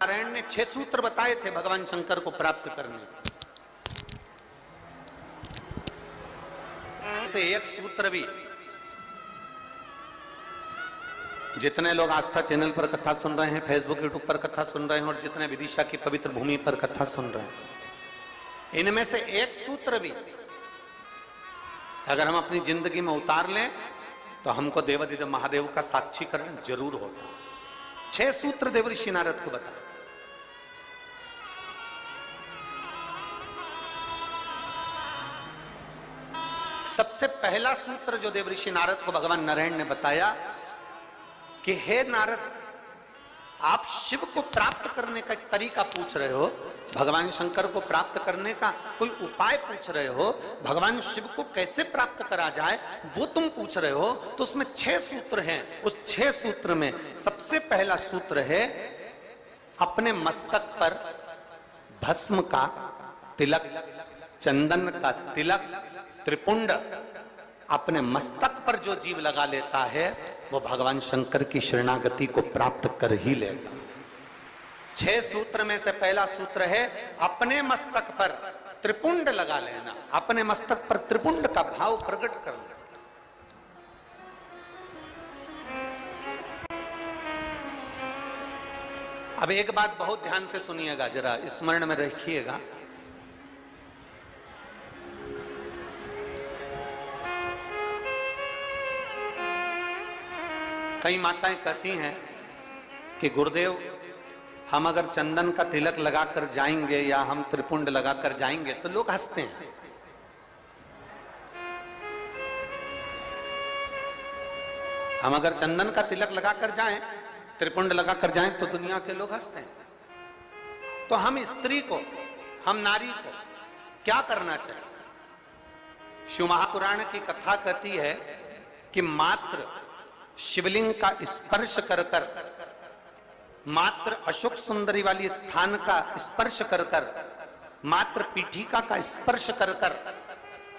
नारायण ने 6 सूत्र बताए थे भगवान शंकर को प्राप्त करने से एक सूत्र भी जितने लोग आस्था चैनल पर कथा सुन रहे हैं, फेसबुक यूट्यूब पर कथा सुन रहे हैं और जितने विदिशा की पवित्र भूमि पर कथा सुन रहे हैं, इनमें से एक सूत्र भी अगर हम अपनी जिंदगी में उतार लें तो हमको देवादिदेव महादेव का साक्षीकरण जरूर होता है। 6 सूत्र देवऋषि नारद को बताए। सबसे पहला सूत्र जो देवऋषि नारद को भगवान नारायण ने बताया कि हे नारद, आप शिव को प्राप्त करने का एक तरीका पूछ रहे हो, भगवान शंकर को प्राप्त करने का कोई उपाय पूछ रहे हो, भगवान शिव को कैसे प्राप्त करा जाए वो तुम पूछ रहे हो। तो उसमें 6 सूत्र हैं। उस 6 सूत्र में सबसे पहला सूत्र है अपने मस्तक पर भस्म का तिलक, चंदन का तिलक, त्रिपुंड अपने मस्तक पर जो जीव लगा लेता है वो भगवान शंकर की शरणागति को प्राप्त कर ही लेगा। 6 सूत्र में से पहला सूत्र है अपने मस्तक पर त्रिपुंड लगा लेना, अपने मस्तक पर त्रिपुंड का भाव प्रकट करना। अब एक बात बहुत ध्यान से सुनिएगा, जरा स्मरण में रखिएगा। कई माताएं कहती हैं कि गुरुदेव, हम अगर चंदन का तिलक लगाकर जाएंगे या हम त्रिपुंड लगाकर जाएंगे तो लोग हंसते हैं। हम अगर चंदन का तिलक लगाकर जाएं, त्रिपुंड लगाकर जाएं तो दुनिया के लोग हंसते हैं। तो हम स्त्री को, हम नारी को क्या करना चाहिए? शिव महापुराण की कथा कहती है कि मात्र शिवलिंग का स्पर्श कर कर, मात्र अशोक सुंदरी वाली स्थान का स्पर्श कर कर, मात्र पीठिका का स्पर्श कर कर,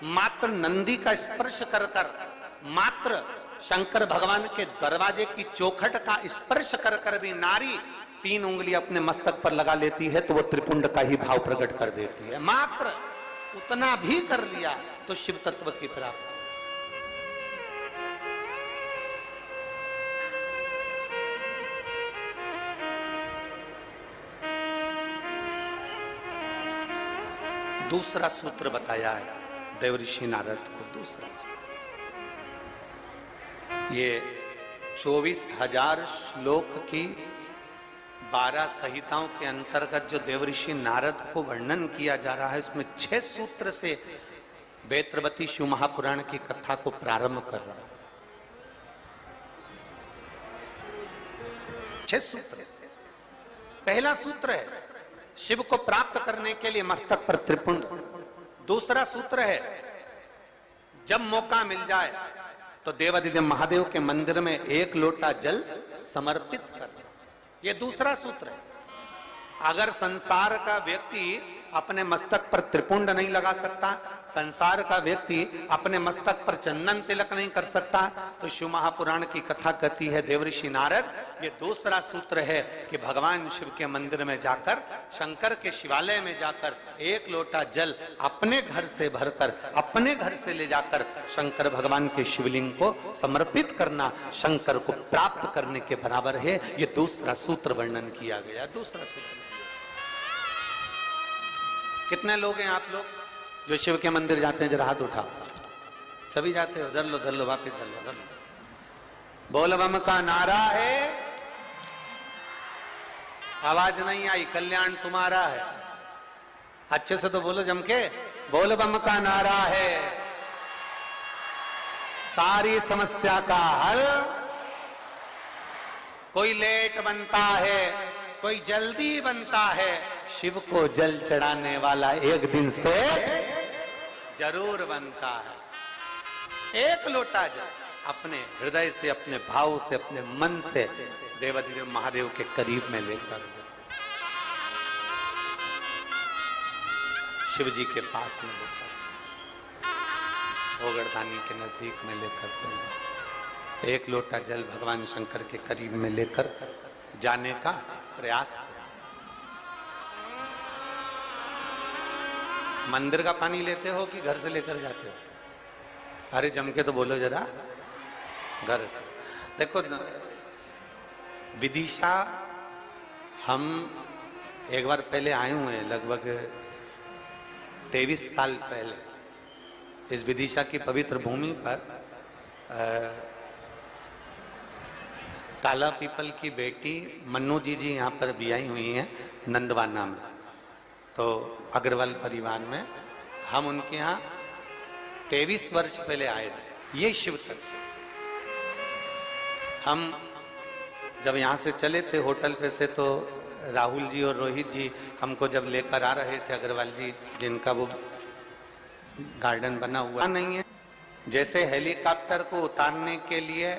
मात्र नंदी का स्पर्श कर कर, मात्र शंकर भगवान के दरवाजे की चौखट का स्पर्श कर कर भी नारी 3 उंगली अपने मस्तक पर लगा लेती है तो वो त्रिपुंड का ही भाव प्रकट कर देती है। मात्र उतना भी कर लिया तो शिव तत्व की प्राप्ति। दूसरा सूत्र बताया है देवऋषि नारद को। दूसरा सूत्र ये 24,000 श्लोक की 12 संहिताओं के अंतर्गत जो देवऋषि नारद को वर्णन किया जा रहा है, इसमें 6 सूत्र से वेत्रवती शिव महापुराण की कथा को प्रारंभ कर रहा है। 6 सूत्र। पहला सूत्र है शिव को प्राप्त करने के लिए मस्तक पर त्रिपुंड। दूसरा सूत्र है जब मौका मिल जाए तो देवादिदेव महादेव के मंदिर में 1 लोटा जल समर्पित कर। यह दूसरा सूत्र है। अगर संसार का व्यक्ति अपने मस्तक पर त्रिपुंड नहीं लगा सकता, संसार का व्यक्ति अपने मस्तक पर चंदन तिलक नहीं कर सकता, तो शिव महापुराण की कथा कहती है देवऋषि नारद, ये दूसरा सूत्र है कि भगवान शिव के मंदिर में जाकर, शंकर के शिवालय में जाकर 1 लोटा जल अपने घर से भरकर, अपने घर से ले जाकर शंकर भगवान के शिवलिंग को समर्पित करना शंकर को प्राप्त करने के बराबर है। ये दूसरा सूत्र वर्णन किया गया। दूसरा सूत्र। कितने लोग हैं आप लोग जो शिव के मंदिर जाते हैं? जरा हाथ उठाओ। सभी जाते हो? धर लो वापिस धर लो। बोल बम का नारा है। आवाज नहीं आई, कल्याण तुम्हारा है। अच्छे से तो बोलो जम के। बोल बम का नारा है, सारी समस्या का हल। कोई लेट बनता है, कोई जल्दी बनता है, शिव को जल चढ़ाने वाला एक दिन से जरूर बनता है। 1 लोटा जल अपने हृदय से, अपने भाव से, अपने मन से देवादिदेव महादेव के करीब में लेकर जाओ, शिव जी के पास में लेकर, ओगड़दानी के नजदीक में लेकर चलो। 1 लोटा जल भगवान शंकर के करीब में लेकर जाने का प्रयास करें। मंदिर का पानी लेते हो कि घर से लेकर जाते हो? अरे जम के तो बोलो जरा, घर से। देखो विदिशा हम एक बार पहले आए हुए हैं, लगभग 23 साल पहले इस विदिशा की पवित्र भूमि पर काला पीपल की बेटी मन्नू जी यहाँ पर भी आई हुई हैं नंदवाना में, तो अग्रवाल परिवार में हम उनके यहाँ 23 वर्ष पहले आए थे। ये शिव तक हम जब यहाँ से चले थे होटल पे से, तो राहुल जी और रोहित जी हमको जब लेकर आ रहे थे, अग्रवाल जी जिनका वो गार्डन बना हुआ नहीं है, जैसे हेलीकॉप्टर को उतारने के लिए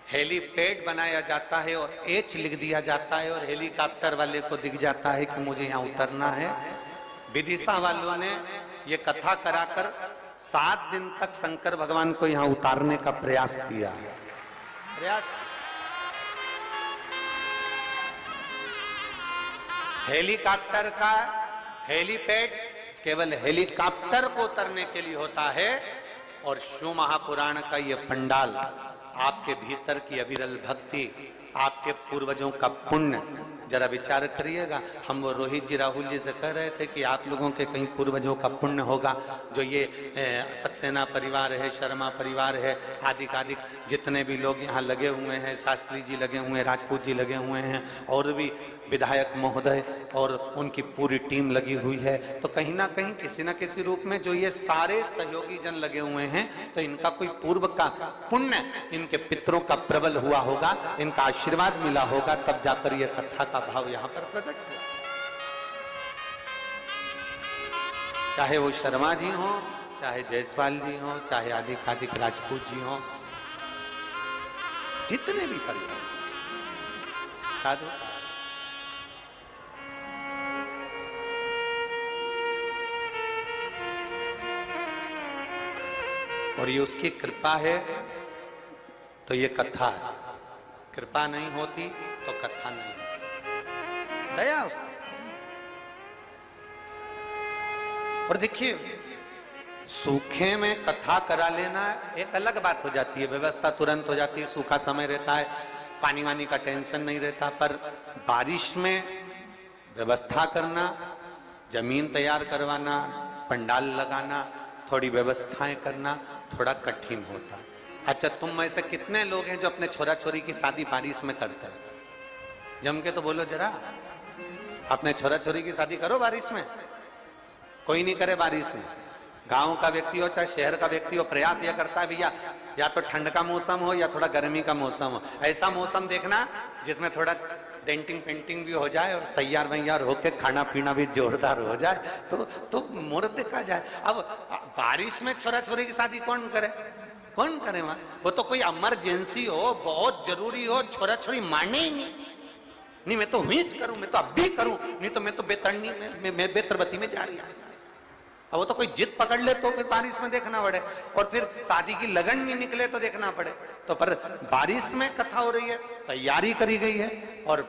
हेलीपैड बनाया जाता है और एच लिख दिया जाता है और हेलीकॉप्टर वाले को दिख जाता है कि मुझे यहाँ उतरना है। विदिशा वालों ने ये कथा कराकर 7 दिन तक शंकर भगवान को यहाँ उतारने का प्रयास किया है। हेलीकॉप्टर का हेलीपैड केवल हेलीकॉप्टर को उतरने के लिए होता है, और शिव महापुराण का ये पंडाल आपके भीतर की अविरल भक्ति, आपके पूर्वजों का पुण्य, जरा विचार करिएगा। हम वो रोहित जी राहुल जी से कह रहे थे कि आप लोगों के कहीं पूर्वजों का पुण्य होगा, जो ये सक्सेना परिवार है, शर्मा परिवार है, आदि आदि जितने भी लोग यहाँ लगे हुए हैं, शास्त्री जी लगे हुए हैं, राजपूत जी लगे हुए हैं, और भी विधायक महोदय और उनकी पूरी टीम लगी हुई है, तो कहीं ना कहीं किसी न किसी रूप में जो ये सारे सहयोगी जन लगे हुए हैं, तो इनका कोई पूर्व का पुण्य, इनके पितरों का प्रबल हुआ होगा, इनका आशीर्वाद मिला होगा, तब जाकर ये कथा का भाव यहाँ पर प्रकट हुआ। चाहे वो शर्मा जी हो, चाहे जायसवाल जी हो, चाहे आदिक राजपूत जी हो, जितने भी परिवार साधु, और ये उसकी कृपा है तो ये कथा है। कृपा नहीं होती तो कथा नहीं होती, दया उसकी। और देखिए, सूखे में कथा करा लेना एक अलग बात हो जाती है, व्यवस्था तुरंत हो जाती है, सूखा समय रहता है, पानी वानी का टेंशन नहीं रहता, पर बारिश में व्यवस्था करना, जमीन तैयार करवाना, पंडाल लगाना, थोड़ी व्यवस्थाएं करना थोड़ा कठिन होता है। अच्छा, तुम में से कितने लोग हैं जो अपने छोरा छोरी की शादी बारिश में करते हैं? जम के तो बोलो जरा, अपने छोरा छोरी की शादी करो बारिश में। कोई नहीं करे बारिश में। गांव का व्यक्ति हो चाहे शहर का व्यक्ति हो, प्रयास यह करता है भैया या तो ठंड का मौसम हो या थोड़ा गर्मी का मौसम हो, ऐसा मौसम देखना जिसमें थोड़ा डेंटिंग पेंटिंग भी हो जाए और तैयार वैयार होके खाना पीना भी जोरदार हो जाए, तो मुहूर्त देखा जाए। अब बारिश में छोरा छोरी की शादी कौन करे? कौन करे? वहां वो तो कोई इमरजेंसी हो, बहुत जरूरी हो, छोरा छोरी माने ही नहीं, मैं तो हुई करूं, मैं तो अब भी करूं, नहीं तो मैं तो बेतरनी में बेतरबती में जा रही हूं। अब वो तो कोई जिद पकड़ ले तो फिर बारिश में देखना पड़े, और फिर शादी की लगन नहीं निकले तो देखना पड़े। तो पर बारिश में कथा हो रही है, तैयारी करी गई है, और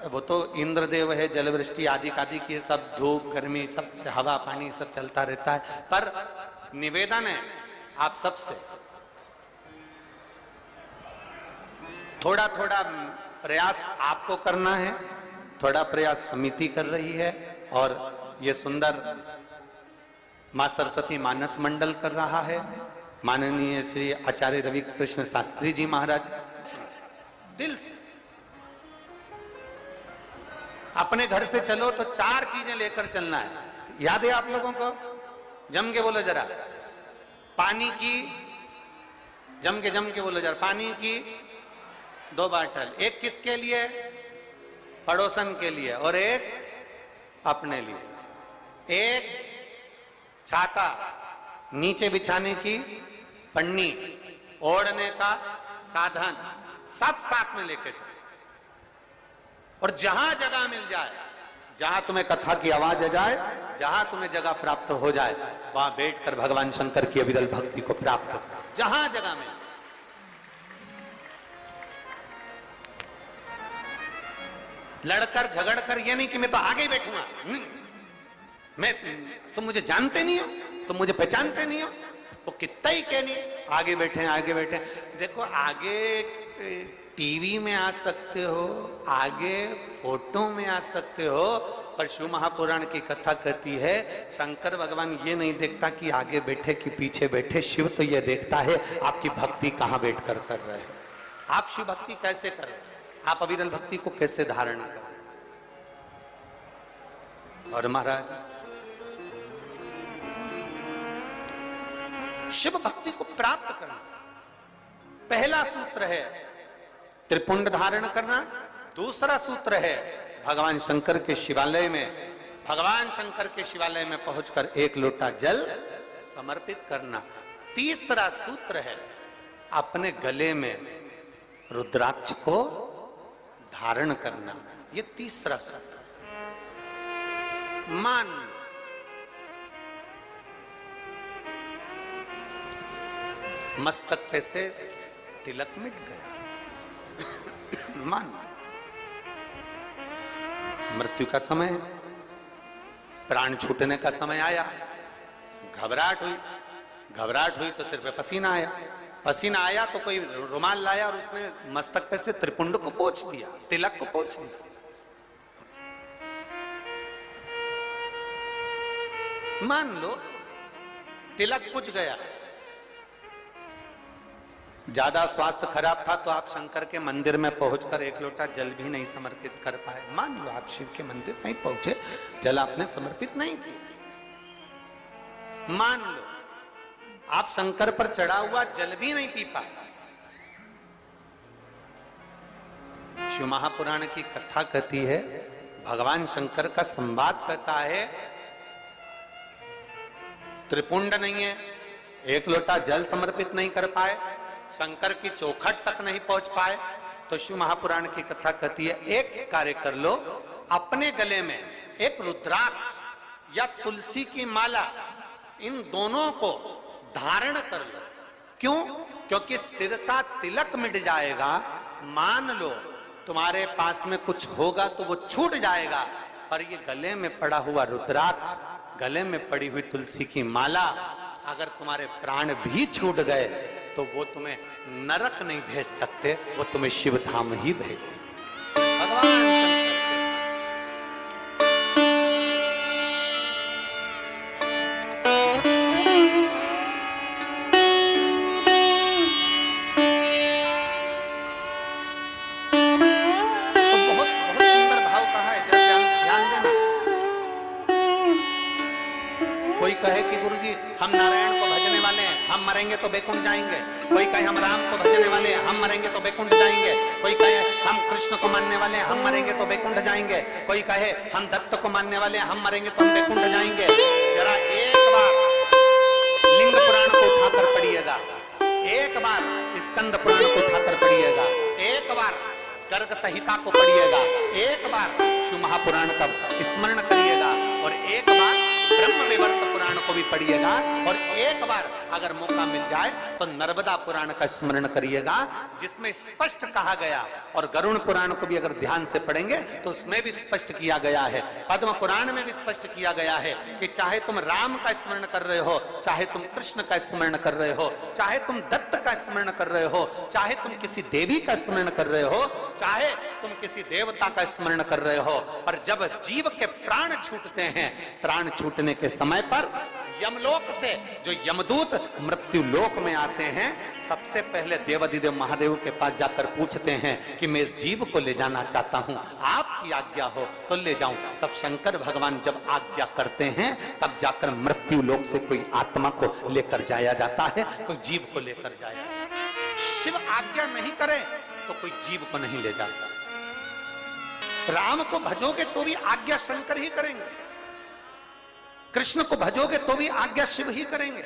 वो तो इंद्रदेव है, जलवृष्टि आदि आदि की सब, धूप गर्मी सब, हवा पानी सब चलता रहता है। पर निवेदन है आप सबसे, थोड़ा थोड़ा प्रयास आपको करना है, थोड़ा प्रयास समिति कर रही है, और ये सुंदर मां सरस्वती मानस मंडल कर रहा है, माननीय श्री आचार्य रवि कृष्ण शास्त्री जी महाराज। दिल से अपने घर से चलो तो 4 चीजें लेकर चलना है, याद है आप लोगों को? जम के बोलो जरा, पानी की, जम के बोलो जरा, पानी की 2 बाटल, एक किसके लिए? पड़ोसन के लिए, और एक अपने लिए। एक छाता, नीचे बिछाने की पन्नी, ओढ़ने का साधन, सब साथ में लेके चलो। और जहां जगह मिल जाए, जहां तुम्हें कथा की आवाज आ जाए, जहां तुम्हें जगह प्राप्त हो जाए, वहां बैठकर भगवान शंकर की अविरल भक्ति को प्राप्त करो, जहां जगह मिल। लड़कर झगड़कर ये नहीं कि मैं तो आगे ही बैठूंगा, तुम मुझे जानते नहीं हो, तुम मुझे पहचानते नहीं हो। वो कितना ही कहनी, आगे बैठे आगे बैठे। देखो आगे टीवी में आ सकते हो, आगे फोटो में आ सकते हो, पर शिव महापुराण की कथा कहती है शंकर भगवान ये नहीं देखता कि आगे बैठे कि पीछे बैठे। शिव तो ये देखता है आपकी भक्ति कहां बैठकर कर रहे हैं, आप शिव भक्ति कैसे कर रहे हैं, आप अविरल भक्ति को कैसे धारण कर। और महाराज शिव भक्ति को प्राप्त करना पहला सूत्र है त्रिपुंड धारण करना। दूसरा सूत्र है भगवान शंकर के शिवालय में पहुंचकर एक लोटा जल समर्पित करना। तीसरा सूत्र है अपने गले में रुद्राक्ष को धारण करना। ये तीसरा सूत्र। मान मस्तक पे से तिलक मिट गया, मान मृत्यु का समय, प्राण छूटने का समय आया, घबराहट हुई तो सिर पे पसीना आया तो कोई रुमाल लाया और उसमें मस्तक पे से त्रिपुंड को पोंछ दिया, तिलक को पोंछ दिया। मान लो तिलक पुछ गया, ज्यादा स्वास्थ्य खराब था तो आप शंकर के मंदिर में पहुंचकर एक लोटा जल भी नहीं समर्पित कर पाए। मान लो आप शिव के मंदिर नहीं पहुंचे, जल आपने समर्पित नहीं किया। मान लो आप शंकर पर चढ़ा हुआ जल भी नहीं पी पाए। शिव महापुराण की कथा कहती है, भगवान शंकर का संवाद कहता है, त्रिपुंड नहीं है, एक लोटा जल समर्पित नहीं कर पाए, शंकर की चौखट तक नहीं पहुंच पाए, तो शिव महापुराण की कथा कहती है एक कार्य कर लो, अपने गले में एक रुद्राक्ष या तुलसी की माला, इन दोनों को धारण कर लो। क्यों? क्योंकि सिर का तिलक मिट जाएगा। मान लो तुम्हारे पास में कुछ होगा तो वो छूट जाएगा, पर ये गले में पड़ा हुआ रुद्राक्ष, गले में पड़ी हुई तुलसी की माला, अगर तुम्हारे प्राण भी छूट गए तो वो तुम्हें नरक नहीं भेज सकते, वो तुम्हें शिव धाम ही भेजे। भगवान हम नारायण को भजने वाले हैं, हम मरेंगे तो बैकुंठ जाएंगे। कोई कहे हम राम को भजने वाले हैं, हम मरेंगे तो बैकुंठ जाएंगे। कोई कहे हम कृष्ण को मानने वाले हैं, हम मरेंगे तो बैकुंठ जाएंगे। कोई कहे हम दत्त को मानने वाले हैं, हम मरेंगे तो हम बैकुंठ जाएंगे। जरा एक बार लिंग पुराण को उठाकर पढ़िएगा, एक बार स्कंद पुराण को उठाकर पढ़िएगा, एक बार गर्ग संहिता को पढ़िएगा, एक बार शिव महापुराण का स्मरण करिएगा, और एक बार ब्रह्म विवर्त पुराण को भी पढ़िएगा, और एक बार अगर मौका मिल जाए तो नर्मदा पुराण का स्मरण करिएगा, जिसमें स्पष्ट कहा गया, और गरुण पुराण को भी अगर ध्यान से पढ़ेंगे तो उसमें भी स्पष्ट किया गया है, पद्म पुराण में भी स्पष्ट किया गया है कि चाहे तुम राम का स्मरण कर रहे हो, चाहे तुम कृष्ण का स्मरण कर रहे हो, चाहे तुम दत्त का स्मरण कर रहे हो, चाहे तुम किसी देवी का स्मरण कर रहे हो, चाहे तुम किसी देवता का स्मरण कर रहे हो, पर जब जीव के प्राण छूटते हैं, प्राण छूटने के समय पर यमलोक से जो यमदूत मृत्यु लोक में आते हैं, सबसे पहले देवाधिदेव महादेव के पास जाकर पूछते हैं कि मैं इस जीव को ले जाना चाहता हूं, आपकी आज्ञा हो तो ले जाऊं। तब शंकर भगवान जब आज्ञा करते हैं, तब जाकर मृत्यु लोक से कोई आत्मा को लेकर जाया जाता है, कोई जीव को लेकर जाया। शिव आज्ञा नहीं करे तो कोई जीव को नहीं ले जा सकता। राम को भजोगे तो भी आज्ञा शंकर ही करेंगे, कृष्ण को भजोगे तो भी आज्ञा शिव ही करेंगे।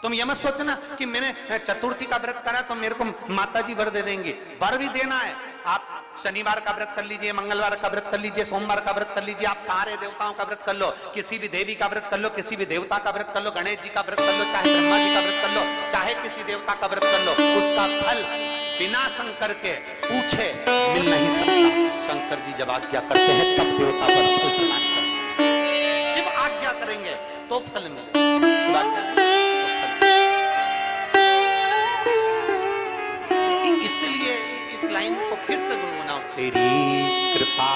तुम यह मत सोचना कि मैंने चतुर्थी का व्रत करा तो मेरे को माताजी वर दे देंगे। वर भी देना है, आप शनिवार का व्रत कर लीजिए, मंगलवार का व्रत कर लीजिए, सोमवार का व्रत कर लीजिए, आप सारे देवताओं का व्रत कर लो, किसी भी देवी का व्रत कर लो, किसी भी देवता का व्रत कर लो, गणेश जी का व्रत कर लो, चाहे ब्रह्मा जी का व्रत कर लो, चाहे किसी देवता का व्रत कर लो, उसका फल बिना शंकर के पूछे मिल नहीं सकता। शंकर जी जब आज्ञा करते हैं तब देवता पर प्रणाम करते हैं। आज्ञा करेंगे तो फल मिले, आज्ञा नहीं तो फल मिले। इसलिए इस लाइन को फिर से गुनगुनाओ, तेरी कृपा,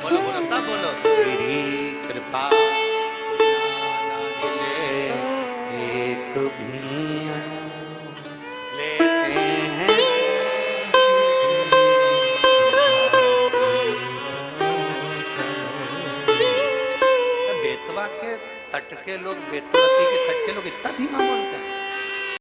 बोलो बोलो सब बोलो, तेरी कृपा एक भी लेते हैं। बेतवा के तट के लोग, बेतवती के तट के लोग इतना धीमा बोलते